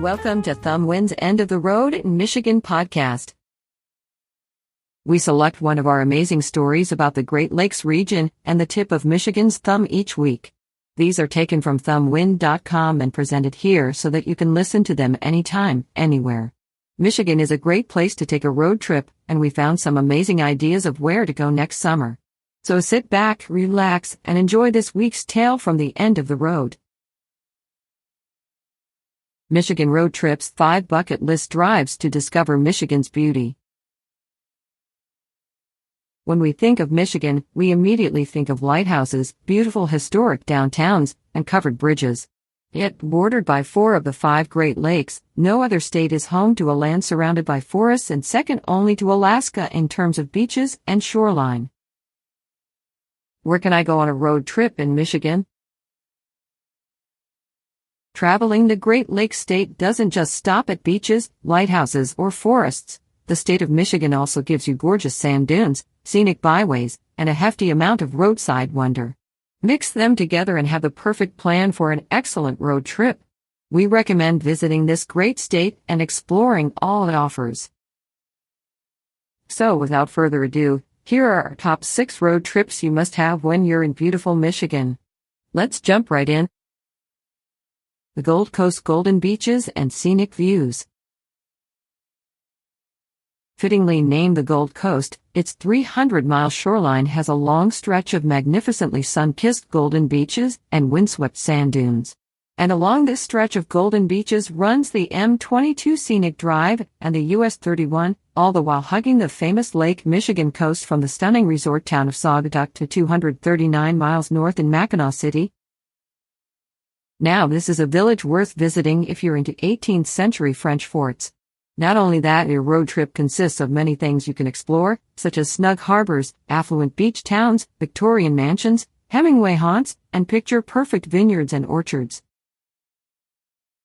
welcome to Thumbwind's End of the Road in Michigan podcast. We select one of our amazing stories about the Great Lakes region and the tip of Michigan's thumb each week. These are taken from thumbwind.com and presented here so that you can listen to them anytime, anywhere. Michigan is a great place to take a road trip, and we found some amazing ideas of where to go next summer. So sit back, relax, and enjoy this week's tale from the end of the road. Michigan Road Trips: 5 Bucket List Drives to Discover Michigan's Beauty. When we think of Michigan, we immediately think of lighthouses, beautiful historic downtowns, and covered bridges. Yet, bordered by 4 of the 5 Great Lakes, no other state is home to a land surrounded by forests and second only to Alaska in terms of beaches and shoreline. Where can I go on a road trip in Michigan? Traveling the Great Lakes state doesn't just stop at beaches, lighthouses, or forests. The state of Michigan also gives you gorgeous sand dunes, scenic byways, and a hefty amount of roadside wonder. Mix them together and have the perfect plan for an excellent road trip. We recommend visiting this great state and exploring all it offers. So, without further ado, here are our top 6 road trips you must have when you're in beautiful Michigan. Let's jump right in. The Gold Coast Golden Beaches and Scenic Views. Fittingly named the Gold Coast, its 300-mile shoreline has a long stretch of magnificently sun-kissed golden beaches and windswept sand dunes. And along this stretch of golden beaches runs the M22 Scenic Drive and the US 31, all the while hugging the famous Lake Michigan coast from the stunning resort town of Saugatuck to 239 miles north in Mackinac City. Now this is a village worth visiting if you're into 18th century French forts. Not only that, your road trip consists of many things you can explore, such as snug harbors, affluent beach towns, Victorian mansions, Hemingway haunts, and picture-perfect vineyards and orchards.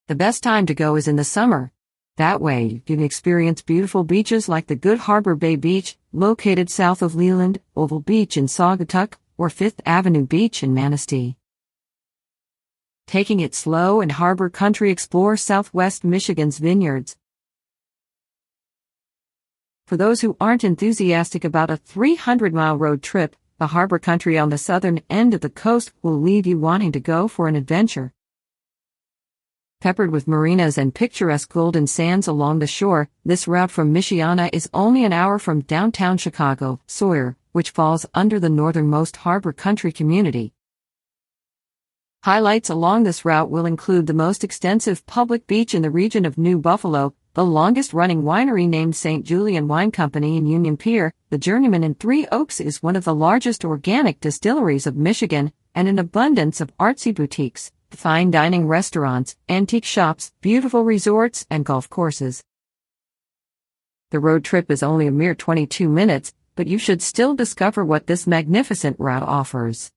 The best time to go is in the summer. That way, you can experience beautiful beaches like the Good Harbor Bay Beach, located south of Leland, Oval Beach in Saugatuck, or Fifth Avenue Beach in Manistee. Taking it slow in Harbor Country, explore southwest Michigan's vineyards. For those who aren't enthusiastic about a 300-mile road trip, the Harbor Country on the southern end of the coast will leave you wanting to go for an adventure. Peppered with marinas and picturesque golden sands along the shore, this route from Michiana is only an hour from downtown Chicago, Sawyer, which falls under the northernmost Harbor Country community. Highlights along this route will include the most extensive public beach in the region of New Buffalo, the longest-running winery named St. Julian Wine Company in Union Pier, the Journeyman in Three Oaks is one of the largest organic distilleries of Michigan, and an abundance of artsy boutiques, fine dining restaurants, antique shops, beautiful resorts, and golf courses. The road trip is only a mere 22 minutes, but you should still discover what this magnificent route offers.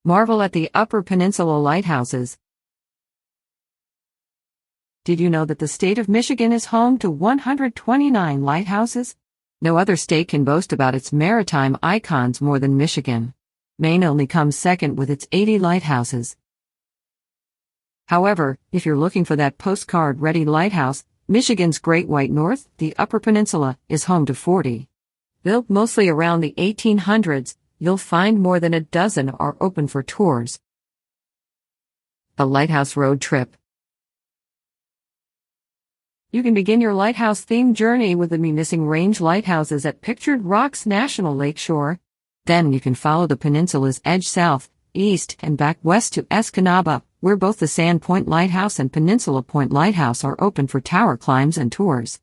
Marvel at the Upper Peninsula lighthouses. Did you know that the state of Michigan is home to 129 lighthouses? No other state can boast about its maritime icons more than Michigan. Maine only comes second with its 80 lighthouses. However, if you're looking for that postcard-ready lighthouse, Michigan's Great White North, the Upper Peninsula, is home to 40. Built mostly around the 1800s, you'll find more than a dozen are open for tours. The Lighthouse Road Trip. You can begin your lighthouse-themed journey with the Munising Range lighthouses at Pictured Rocks National Lakeshore. Then you can follow the peninsula's edge south, east, and back west to Escanaba, where both the Sand Point Lighthouse and Peninsula Point Lighthouse are open for tower climbs and tours.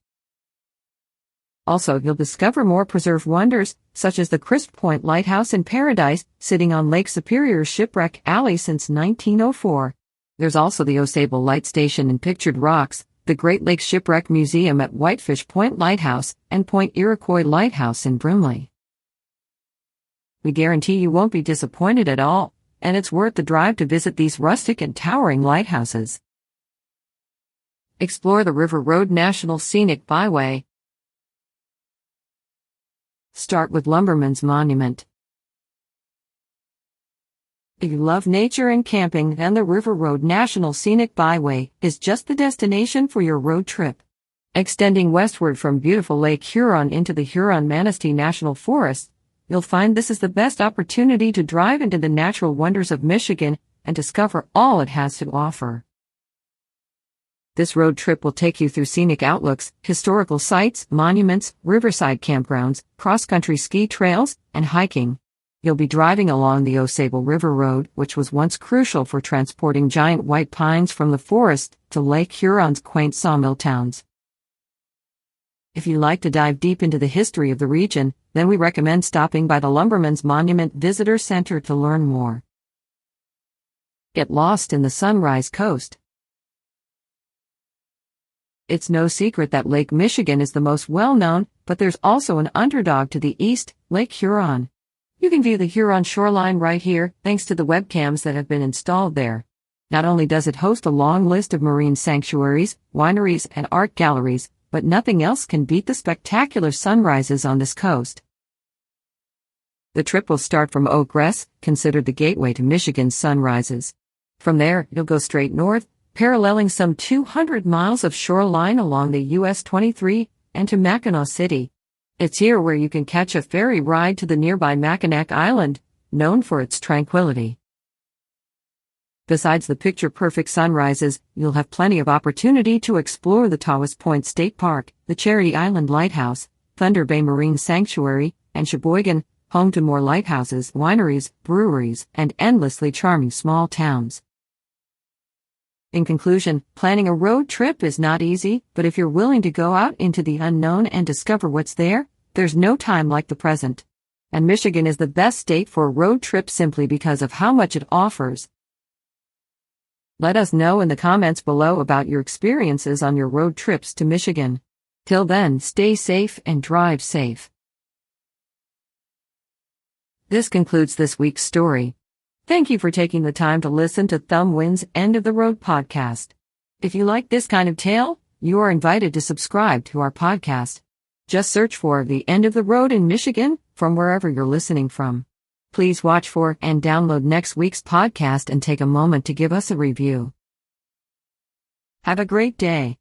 Also, you'll discover more preserved wonders, such as the Crisp Point Lighthouse in Paradise, sitting on Lake Superior's Shipwreck Alley since 1904. There's also the Osable Light Station in Pictured Rocks, the Great Lakes Shipwreck Museum at Whitefish Point Lighthouse, and Point Iroquois Lighthouse in Brimley. We guarantee you won't be disappointed at all, and it's worth the drive to visit these rustic and towering lighthouses. Explore the River Road National Scenic Byway. Start with Lumberman's Monument. If you love nature and camping, then the River Road National Scenic Byway is just the destination for your road trip. Extending westward from beautiful Lake Huron into the Huron-Manistee National Forest, you'll find this is the best opportunity to drive into the natural wonders of Michigan and discover all it has to offer. This road trip will take you through scenic outlooks, historical sites, monuments, riverside campgrounds, cross-country ski trails, and hiking. You'll be driving along the Au Sable River Road, which was once crucial for transporting giant white pines from the forest to Lake Huron's quaint sawmill towns. If you like to dive deep into the history of the region, then we recommend stopping by the Lumberman's Monument Visitor Center to learn more. Get lost in the Sunrise Coast. It's no secret that Lake Michigan is the most well-known, but there's also an underdog to the east, Lake Huron. You can view the Huron shoreline right here, thanks to the webcams that have been installed there. Not only does it host a long list of marine sanctuaries, wineries, and art galleries, but nothing else can beat the spectacular sunrises on this coast. The trip will start from Eau Grasse, considered the gateway to Michigan's sunrises. From there, you'll go straight north, paralleling some 200 miles of shoreline along the US 23 and to Mackinac City. It's here where you can catch a ferry ride to the nearby Mackinac Island, known for its tranquility. Besides the picture-perfect sunrises, you'll have plenty of opportunity to explore the Tawas Point State Park, the Charity Island Lighthouse, Thunder Bay Marine Sanctuary, and Sheboygan, home to more lighthouses, wineries, breweries, and endlessly charming small towns. In conclusion, planning a road trip is not easy, but if you're willing to go out into the unknown and discover what's there, there's no time like the present. And Michigan is the best state for a road trip simply because of how much it offers. Let us know in the comments below about your experiences on your road trips to Michigan. Till then, stay safe and drive safe. This concludes this week's story. Thank you for taking the time to listen to Thumbwind's End of the Road podcast. If you like this kind of tale, you are invited to subscribe to our podcast. Just search for The End of the Road in Michigan from wherever you're listening from. Please watch for and download next week's podcast and take a moment to give us a review. Have a great day.